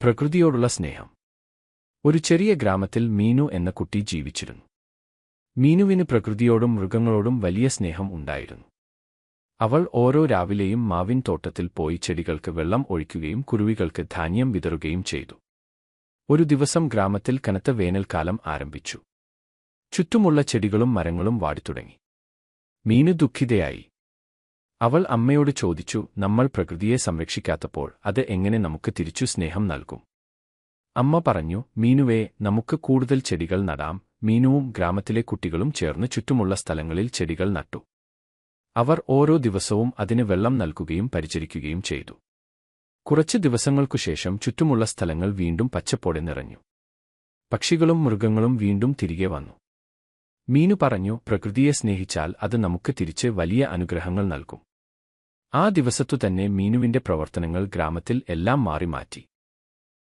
പ്രകൃതിയോടുള്ള സ്നേഹം. ഒരു ചെറിയ ഗ്രാമത്തിൽ മീനു എന്ന കുട്ടി ജീവിച്ചിരുന്നു. മീനുവിന് പ്രകൃതിയോടും മൃഗങ്ങളോടും വലിയ സ്നേഹം ഉണ്ടായിരുന്നു. അവൾ ഓരോ രാവിലെയും മാവിൻ തോട്ടത്തിൽ പോയി ചെടികൾക്ക് വെള്ളം ഒഴിക്കുകയും കുരുവികൾക്ക് ധാന്യം വിതറുകയും ചെയ്തു. ഒരു ദിവസം ഗ്രാമത്തിൽ കനത്ത വേനൽക്കാലം ആരംഭിച്ചു. ചുറ്റുമുള്ള ചെടികളും മരങ്ങളും വാടിത്തുടങ്ങി. മീനു ദുഃഖിതയായി. അവൾ അമ്മയോട് ചോദിച്ചു, നമ്മൾ പ്രകൃതിയെ സംരക്ഷിക്കാത്തപ്പോൾ അത് എങ്ങനെ നമുക്ക് തിരിച്ചു സ്നേഹം നൽകും? അമ്മ പറഞ്ഞു, മീനുവേ, നമുക്ക് കൂടുതൽ ചെടികൾ നടാം. മീനുവും ഗ്രാമത്തിലെ കുട്ടികളും ചേർന്ന് ചുറ്റുമുള്ള സ്ഥലങ്ങളിൽ ചെടികൾ നട്ടു. അവർ ഓരോ ദിവസവും അതിന് വെള്ളം നൽകുകയും പരിചരിക്കുകയും ചെയ്തു. കുറച്ച് ദിവസങ്ങൾക്കുശേഷം ചുറ്റുമുള്ള സ്ഥലങ്ങൾ വീണ്ടും പച്ചപ്പോടെ നിറഞ്ഞു. പക്ഷികളും മൃഗങ്ങളും വീണ്ടും തിരികെ വന്നു. മീനു പറഞ്ഞു, പ്രകൃതിയെ സ്നേഹിച്ചാൽ അത് നമുക്ക് തിരിച്ച് വലിയ അനുഗ്രഹങ്ങൾ നൽകും. ആ ദിവസത്തു തന്നെ മീനുവിന്റെ പ്രവർത്തനങ്ങൾ ഗ്രാമത്തിൽ എല്ലാം മാറി മാറ്റി.